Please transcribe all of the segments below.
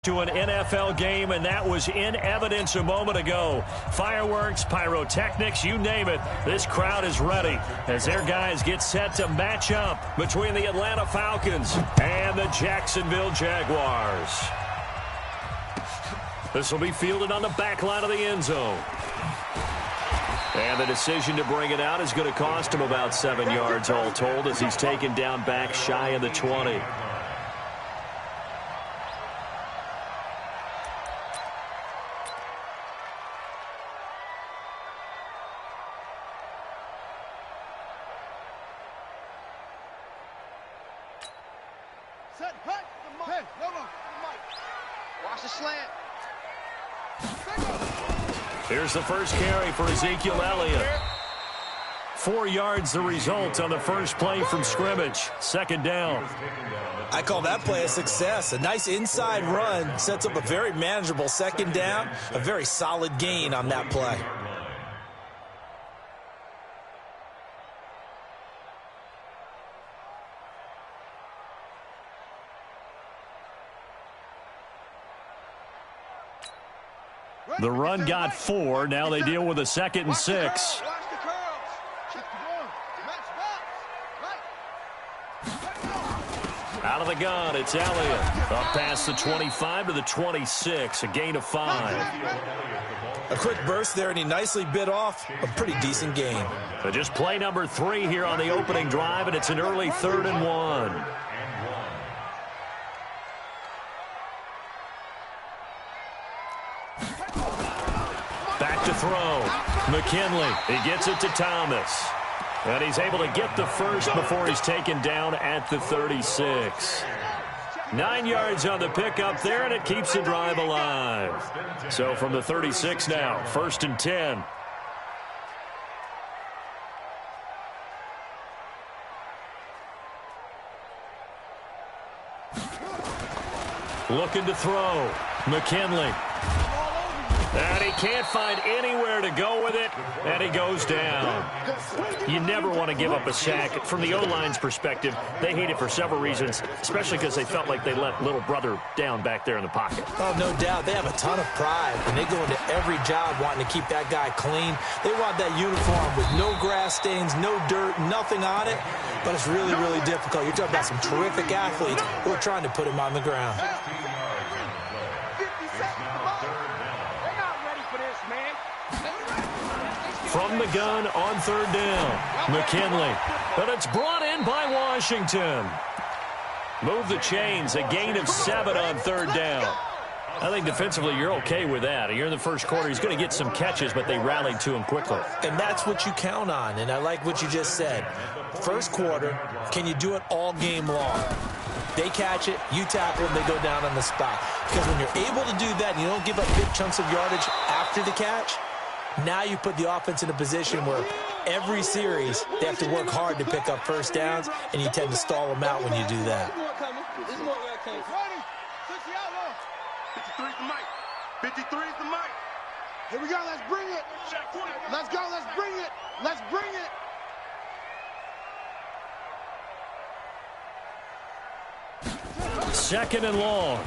To an NFL game, and that was in evidence a moment ago. Fireworks, pyrotechnics, you name it. This crowd is ready as their guys get set to match up between the Atlanta Falcons and the Jacksonville Jaguars. This will be fielded on the back line of the end zone. And the decision to bring it out is going to cost him about 7 yards all told as he's taken down back shy of the 20. Watch the slant. Here's the first carry for Ezekiel Elliott. 4 yards the result on the first play from scrimmage. Second down. I call that play a success. A nice inside run sets up a very manageable second down. A very solid gain on that play. The run got 4. Now they deal with a 2nd and 6. Out of the gun, it's Elliott. Up past the 25 to the 26, a gain of 5. A quick burst there, and he nicely bit off a pretty decent gain. So just play number 3 here on the opening drive, and it's an early 3rd and 1. Back to throw. McKinley, he gets it to Thomas. And he's able to get the first before he's taken down at the 36. 9 yards on the pickup there, and it keeps the drive alive. So from the 36 now, 1st and 10. Looking to throw. McKinley. And he can't find anywhere to go with it, and he goes down. You never want to give up a sack. From the O-line's perspective, they hate it for several reasons, especially because they felt like they let little brother down back there in the pocket. Oh, no doubt. They have a ton of pride, and they go into every job wanting to keep that guy clean. They want that uniform with no grass stains, no dirt, nothing on it, but it's really, really difficult. You're talking about some terrific athletes who are trying to put him on the ground. From the gun on 3rd down, McKinley. But it's brought in by Washington. Move the chains, a gain of 7 on 3rd down. I think defensively you're okay with that. You're in the first quarter. He's going to get some catches, but they rallied to him quickly. And that's what you count on, and I like what you just said. First quarter, can you do it all game long? They catch it, you tackle them, they go down on the spot. Because when you're able to do that and you don't give up big chunks of yardage after the catch, now you put the offense in a position where every series they have to work hard to pick up first downs, and you tend to stall them out when you do that. 53's the mic. 53's the mic. Here we go. Let's bring it. Let's go. Let's bring it. Let's bring it. Second and long.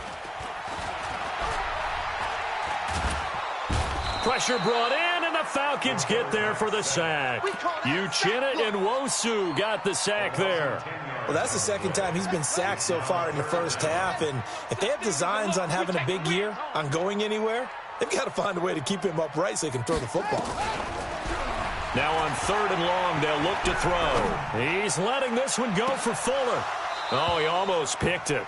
Pressure brought in, and the Falcons get there for the sack. Uchenna and Nwosu got the sack there. Well, that's the second time he's been sacked so far in the first half, and if they have designs on having a big year, on going anywhere, they've got to find a way to keep him upright so he can throw the football. Now on 3rd and long, they'll look to throw. He's letting this one go for Fuller. Oh, he almost picked it.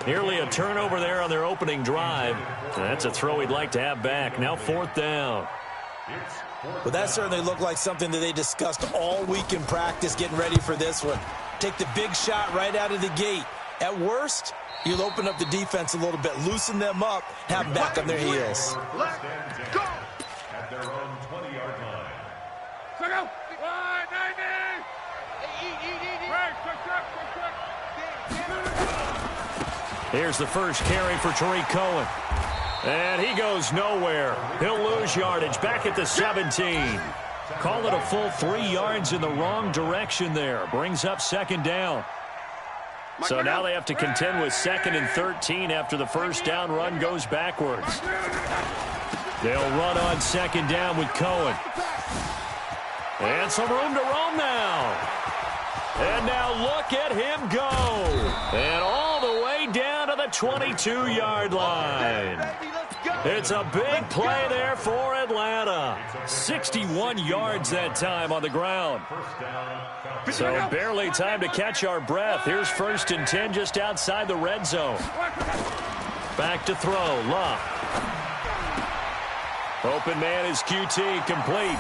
Nearly a turnover there on their opening drive. That's a throw he'd like to have back. Now 4th down. Well, that certainly looked like something that they discussed all week in practice getting ready for this one. Take the big shot right out of the gate. At worst, you'll open up the defense a little bit, loosen them up, have them back on their heels. Let's go. At their own 20-yard line. So go. 190. Here's the first carry for Tariq Cohen. And he goes nowhere. He'll lose yardage back at the 17. Call it a full 3 yards in the wrong direction there. Brings up 2nd down. So now they have to contend with 2nd and 13 after the first down run goes backwards. They'll run on 2nd down with Cohen. And some room to roam now. And now look at him go. And all the way down to the 22-yard line. It's a big play there for Atlanta. 61 yards that time on the ground. So barely time to catch our breath. Here's 1st and 10 just outside the red zone. Back to throw. Love. Open man is QT, complete.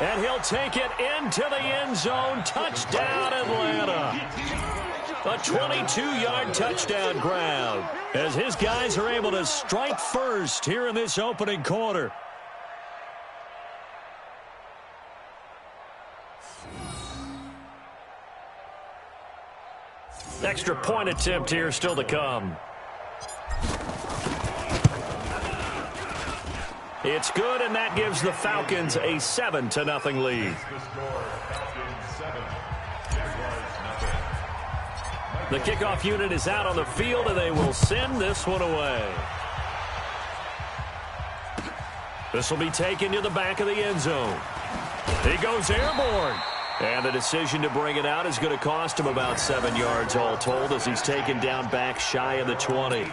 And he'll take it into the end zone. Touchdown, Atlanta. A 22-yard touchdown grab as his guys are able to strike first here in this opening quarter. Extra point attempt here still to come. It's good, and that gives the Falcons a 7-0 lead. The kickoff unit is out on the field, and they will send this one away. This will be taken to the back of the end zone. He goes airborne. And the decision to bring it out is going to cost him about 7 yards all told as he's taken down back shy of the 20.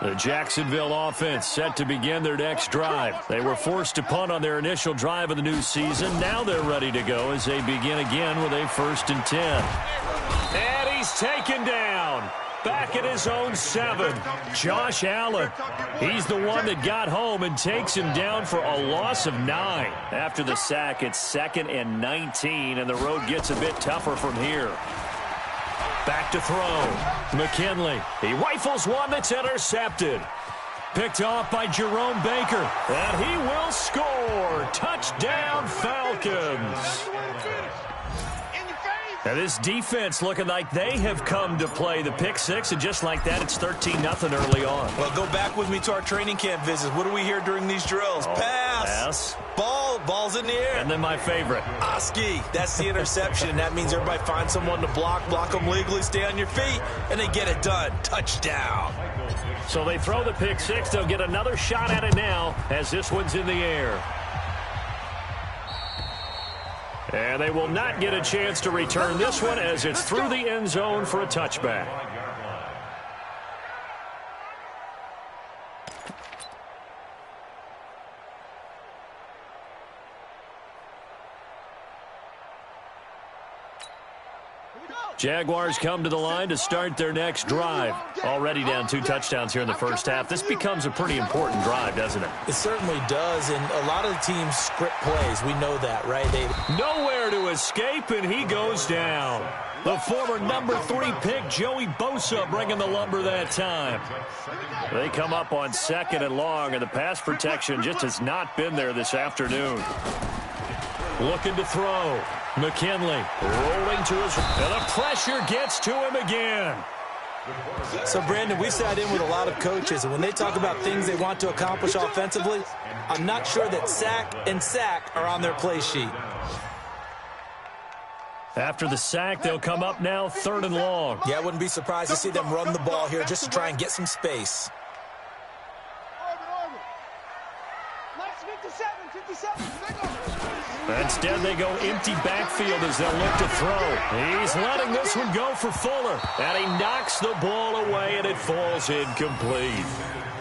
The Jacksonville offense set to begin their next drive. They were forced to punt on their initial drive of the new season. Now they're ready to go as they begin again with a 1st and 10. And he's taken down. Back at his own 7. Josh Allen. He's the one that got home and takes him down for a loss of 9. After the sack, it's 2nd and 19, and the road gets a bit tougher from here. Back to throw. McKinley. He rifles one that's intercepted. Picked off by Jerome Baker. And he will score. Touchdown, Falcons. Now this defense looking like they have come to play the pick six, and just like that, it's 13-0 early on. Well, go back with me to our training camp visits. What do we hear during these drills? Pass. Ball's in the air. And then my favorite. Oski. That's the interception, and that means everybody finds someone to block them legally, stay on your feet, and they get it done. Touchdown. So they throw the pick six. They'll get another shot at it now as this one's in the air. And they will not get a chance to return this one as it's through the end zone for a touchback. Jaguars come to the line to start their next drive. Already down 2 touchdowns here in the first half. This becomes a pretty important drive, doesn't it? It certainly does, and a lot of the teams script plays. We know that, right? Nowhere to escape, and he goes down. The former number 3 pick, Joey Bosa, bringing the lumber that time. They come up on 2nd and long, and the pass protection just has not been there this afternoon. Looking to throw. McKinley rolling to his, and the pressure gets to him again. So, Brandon, we sat in with a lot of coaches, and when they talk about things they want to accomplish offensively, I'm not sure that sack and sack are on their play sheet. After the sack, they'll come up now 3rd and long. Yeah, I wouldn't be surprised to see them run the ball here just to try and get some space. Instead, they go empty backfield as they'll look to throw. He's letting this one go for Fuller. And he knocks the ball away, and it falls incomplete.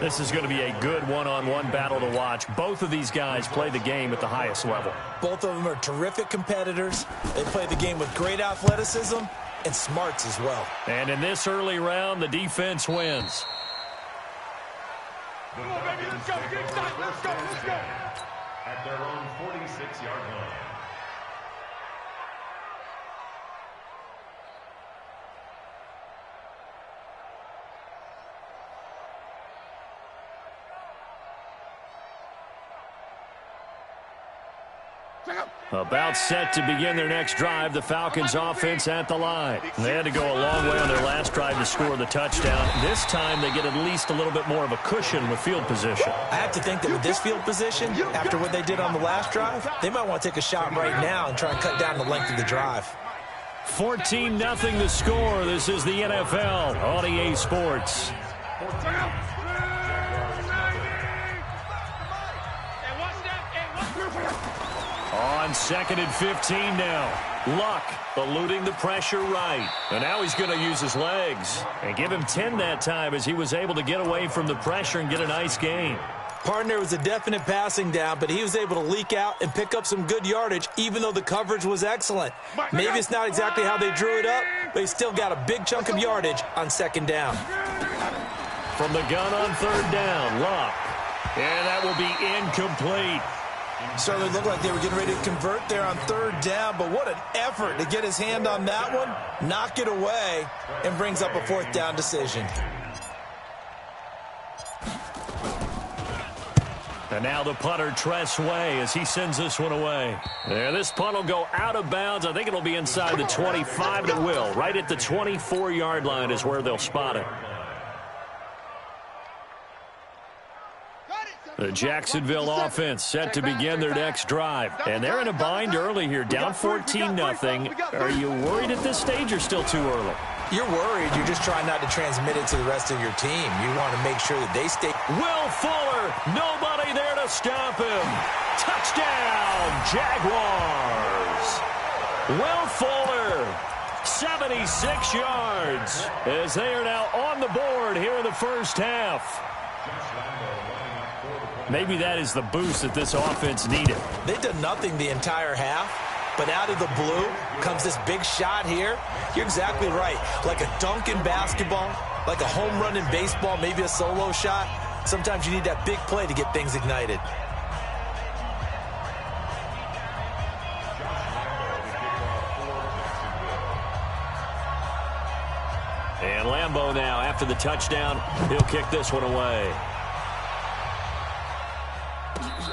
This is going to be a good one-on-one battle to watch. Both of these guys play the game at the highest level. Both of them are terrific competitors. They play the game with great athleticism and smarts as well. And in this early round, the defense wins. Come on, baby, let's go. Get excited. Let's go. At their own 46-yard line. About set to begin their next drive, the Falcons offense at the line. They had to go a long way on their last drive to score the touchdown. This time they get at least a little bit more of a cushion with field position. I have to think that with this field position, after what they did on the last drive, they might want to take a shot right now and try and cut down the length of the drive. 14-0 the score. This is the NFL on EA Sports. On 2nd and 15 now. Luck eluding the pressure right. And now he's going to use his legs. And give him 10 that time as he was able to get away from the pressure and get a nice gain. Partner was a definite passing down, but he was able to leak out and pick up some good yardage, even though the coverage was excellent. Maybe it's not exactly how they drew it up, but he still got a big chunk of yardage on 2nd down. From the gun on 3rd down, Luck. And that will be incomplete. Certainly looked like they were getting ready to convert there on 3rd down, but what an effort to get his hand on that one, knock it away, and brings up a 4th down decision. And now the punter, Tress Way, as he sends this one away. And this punt will go out of bounds. I think it'll be inside the 25. It will. Right at the 24-yard line is where they'll spot it. The Jacksonville offense set to begin their next drive. And they're in a bind early here, down 14-0. Are you worried at this stage or still too early? You're worried. You're just trying not to transmit it to the rest of your team. You want to make sure that they stay. Will Fuller, nobody there to stop him. Touchdown, Jaguars. Will Fuller, 76 yards, as they are now on the board here in the first half. Maybe that is the boost that this offense needed. They've done nothing the entire half, but out of the blue comes this big shot here. You're exactly right. Like a dunk in basketball, like a home run in baseball, maybe a solo shot. Sometimes you need that big play to get things ignited. And Lambeau now, after the touchdown, he'll kick this one away.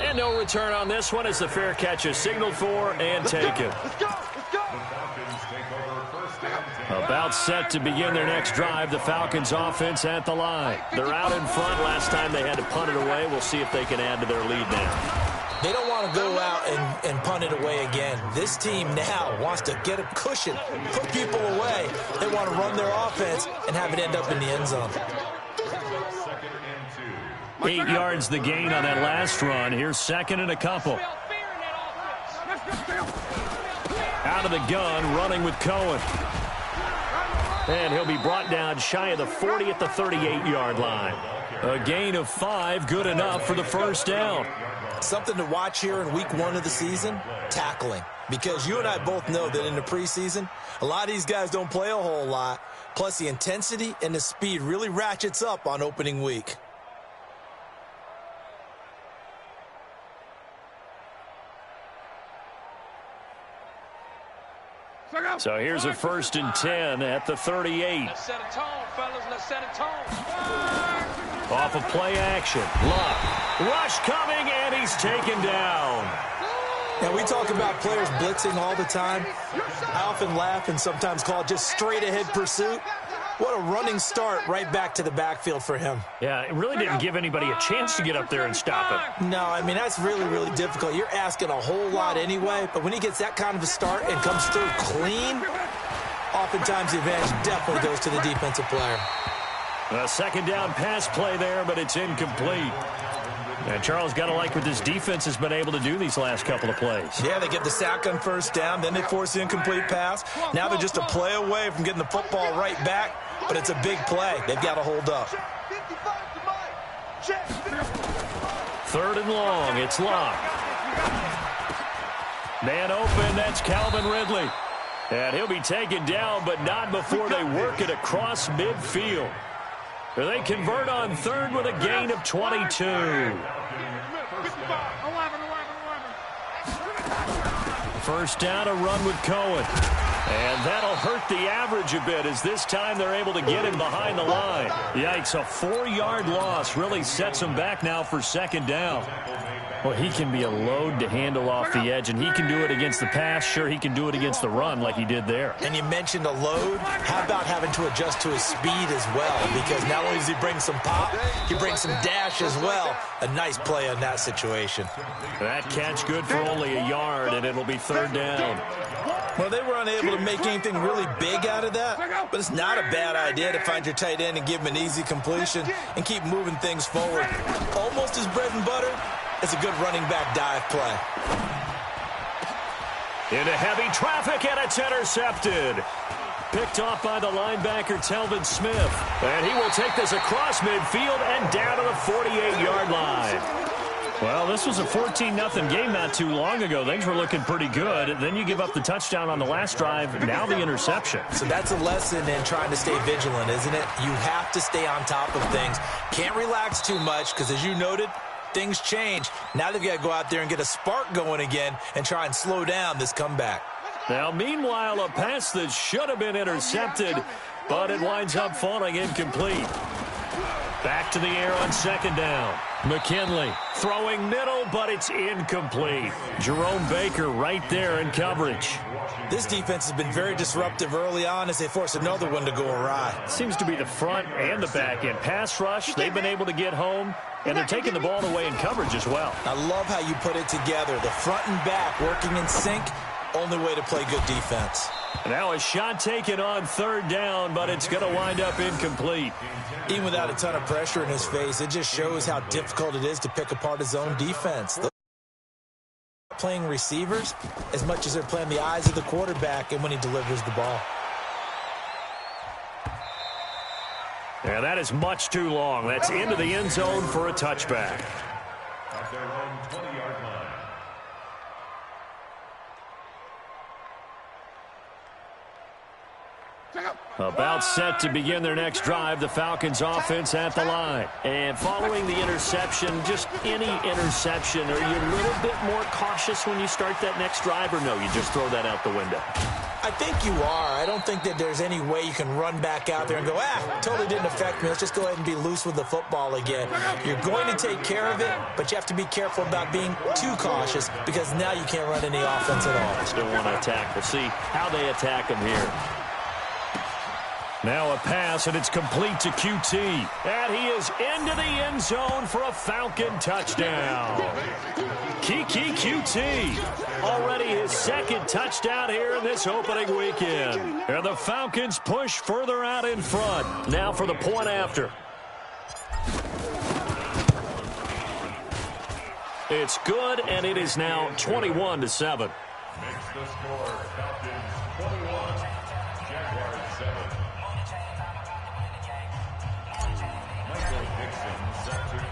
And no return on this one as the fair catch is signaled for and taken. About set to begin their next drive, the Falcons offense at the line. They're out in front. Last time they had to punt it away. We'll see if they can add to their lead now. They don't want to go out and punt it away again. This team now wants to get a cushion, put people away. They want to run their offense and have it end up in the end zone. 8 yards the gain on that last run. Here's 2nd and a couple. Out of the gun, running with Cohen. And he'll be brought down shy of the 40 at the 38-yard line. A gain of 5, good enough for the first down. Something to watch here in week 1 of the season, tackling. Because you and I both know that in the preseason, a lot of these guys don't play a whole lot. Plus the intensity and the speed really ratchets up on opening week. So here's a 1st and 10 at the 38. Let's set a tone, fellas. Let's set a tone. Off of play action. Luck. Rush coming, and he's taken down. Now, we talk about players blitzing all the time. I often laugh and sometimes call it just straight-ahead pursuit. What a running start right back to the backfield for him. Yeah, it really didn't give anybody a chance to get up there and stop him. No, I mean, that's really, really difficult. You're asking a whole lot anyway, but when he gets that kind of a start and comes through clean, oftentimes the advantage definitely goes to the defensive player. A 2nd down pass play there, but it's incomplete. And Charles, got to like what this defense has been able to do these last couple of plays. Yeah, they get the sack on 1st down, then they force the incomplete pass. Now they're just a play away from getting the football right back, but it's a big play. They've got to hold up. 3rd and long, it's Luck. Man open, that's Calvin Ridley. And he'll be taken down, but not before they work it across midfield. They convert on 3rd with a gain of 22. 1st down, a run with Cohen. And that'll hurt the average a bit as this time they're able to get him behind the line. Yikes, a 4-yard loss really sets him back now for 2nd down. Well, he can be a load to handle off the edge, and he can do it against the pass. Sure, he can do it against the run like he did there. And you mentioned a load. How about having to adjust to his speed as well? Because not only does he bring some pop, he brings some dash as well. A nice play on that situation. That catch good for only a yard, and it'll be 3rd down. Well, they were unable to to make anything really big out of that, but it's not a bad idea to find your tight end and give him an easy completion and keep moving things forward. Almost as bread and butter as a good running back dive play. Into heavy traffic, and it's intercepted. Picked off by the linebacker, Telvin Smith. And he will take this across midfield and down to the 48-yard line. Well, this was a 14-0 game not too long ago. Things were looking pretty good. Then you give up the touchdown on the last drive. Now the interception. So that's a lesson in trying to stay vigilant, isn't it? You have to stay on top of things. Can't relax too much because, as you noted, things change. Now they've got to go out there and get a spark going again and try and slow down this comeback. Now, meanwhile, a pass that should have been intercepted, but it winds up falling incomplete. Back to the air on second down. McKinley throwing middle, but it's incomplete. Jerome Baker right there in coverage. This defense has been very disruptive early on as they force another one to go awry. Seems to be the front and the back end. Pass rush, they've been able to get home, and they're taking the ball away in coverage as well. I love how you put it together. The front and back working in sync. Only way to play good defense. Now a shot taken on third down, but it's going to wind up incomplete. Even without a ton of pressure in his face, it just shows how difficult it is to pick apart his own defense. They're playing receivers as much as they're playing the eyes of the quarterback and when he delivers the ball. Yeah, that is much too long. That's into the end zone for a touchback. At their own 20-yard line. About set to begin their next drive, the Falcons offense at the line. And following the interception, just any interception, are you a little bit more cautious when you start that next drive, or no, you just throw that out the window? I think you are. I don't think that there's any way you can run back out there and go, totally didn't affect me. Let's just go ahead and be loose with the football again. You're going to take care of it, but you have to be careful about being too cautious because now you can't run any offense at all. Still want to attack. We'll see how they attack them here. Now a pass, and it's complete to QT. And he is into the end zone for a Falcon touchdown. Kiki QT, already his second touchdown here in this opening weekend. And the Falcons push further out in front. Now for the point after. It's good, and it is now 21-7. Makes the score Falcons 21, Jaguars 7.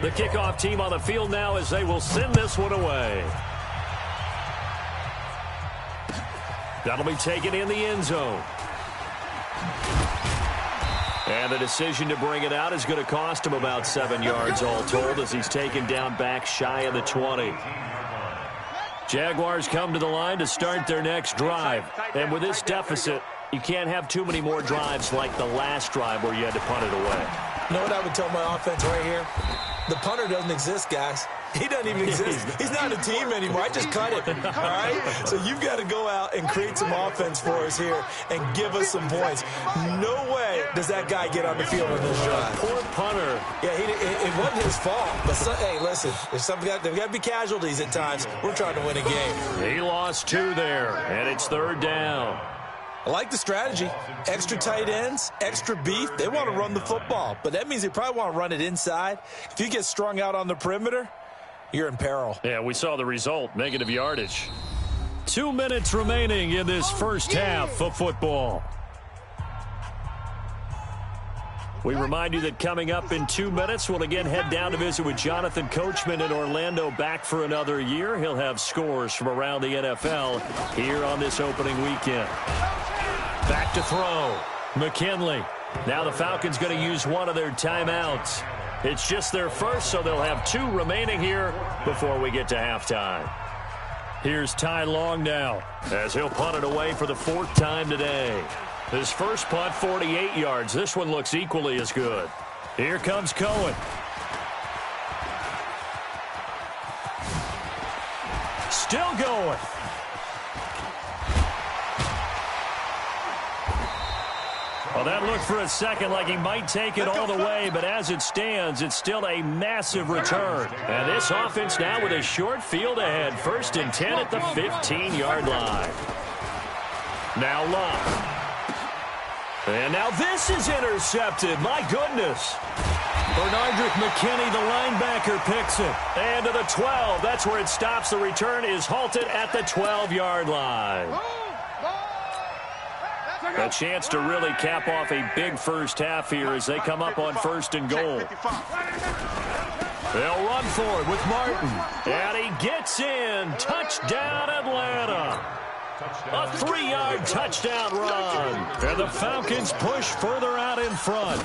The kickoff team on the field now as they will send this one away. That'll be taken in the end zone. And the decision to bring it out is going to cost him about 7 yards all told as he's taken down back shy of the 20. Jaguars come to the line to start their next drive. And with this deficit, you can't have too many more drives like the last drive where you had to punt it away. You know what I would tell my offense right here? The punter doesn't exist, guys. He doesn't even exist. He's not a team anymore. I just cut him, all right? So you've got to go out and create some offense for us here and give us some points. No way does that guy get on the field on this drive. Poor punter. Yeah, it wasn't his fault. But, hey, listen, there's got to be casualties at times. We're trying to win a game. He lost 2 there, and it's third down. I like the strategy. Extra tight ends, extra beef. They want to run the football, but that means they probably want to run it inside. If you get strung out on the perimeter, you're in peril. Yeah, we saw the result, negative yardage. 2 minutes remaining in this first half of football. We remind you that coming up in 2 minutes, we'll again head down to visit with Jonathan Coachman in Orlando, back for another year. He'll have scores from around the NFL here on this opening weekend. Back to throw. McKinley. Now the Falcons going to use one of their timeouts. It's just their first, so they'll have 2 remaining here before we get to halftime. Here's Ty Long now as he'll punt it away for the 4th time today. His first punt, 48 yards. This one looks equally as good. Here comes Cohen. Still going. Well, that looked for a second like he might take it all the way, but as it stands, it's still a massive return. And this offense now with a short field ahead. 1st and 10 at the 15-yard line. Now Love. And now this is intercepted. My goodness. Bernardrick McKinney, the linebacker, picks it. And to the 12. That's where it stops. The return is halted at the 12-yard line. A chance to really cap off a big first half here as they come up on 1st and goal. They'll run for it with Martin. And he gets in. Touchdown, Atlanta. A 3-yard touchdown run. And the Falcons push further out in front.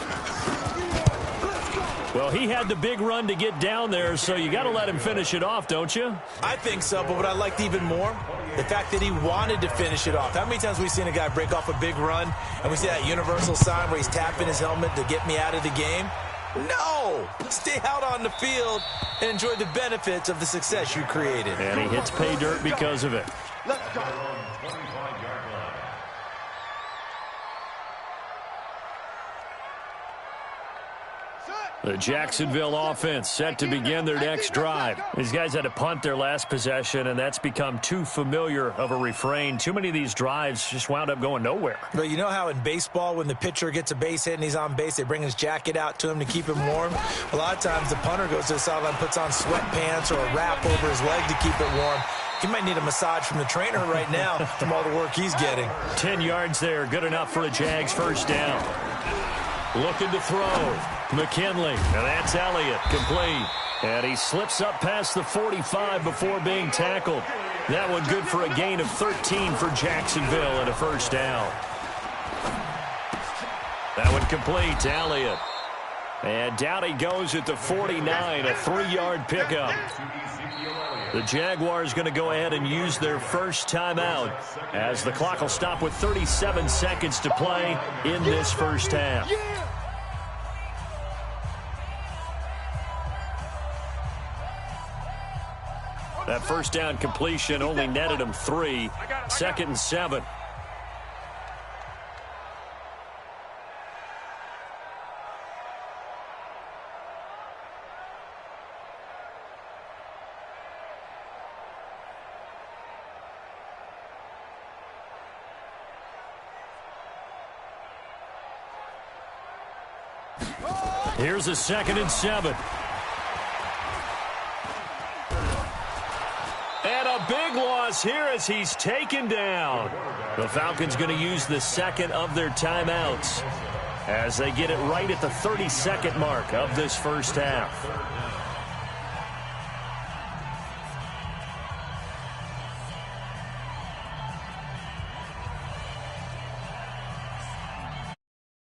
Well, he had the big run to get down there, so you got to let him finish it off, don't you? I think so, but what I liked even more, the fact that he wanted to finish it off. How many times have we seen a guy break off a big run, and we see that universal sign where he's tapping his helmet to get me out of the game? No! Stay out on the field and enjoy the benefits of the success you created. And he hits pay dirt because of it. Let's go. The Jacksonville offense set to begin their next drive. These guys had to punt their last possession, and that's become too familiar of a refrain. Too many of these drives just wound up going nowhere. But you know how in baseball, when the pitcher gets a base hit and he's on base, they bring his jacket out to him to keep him warm? A lot of times the punter goes to the sideline, puts on sweatpants or a wrap over his leg to keep it warm. He might need a massage from the trainer right now from all the work he's getting. 10 yards there, good enough for a Jags first down. Looking to throw. McKinley, and that's Elliott, complete. And he slips up past the 45 before being tackled. That one good for a gain of 13 for Jacksonville and a first down. That one complete to Elliott. And down he goes at the 49, a 3-yard pickup. The Jaguars going to go ahead and use their first timeout as the clock will stop with 37 seconds to play in this first half. That first down completion only netted him 3. 2nd and 7. Here's a 2nd and 7. And a big loss here as he's taken down. The Falcons going to use the 2nd of their timeouts as they get it right at the 32nd mark of this first half.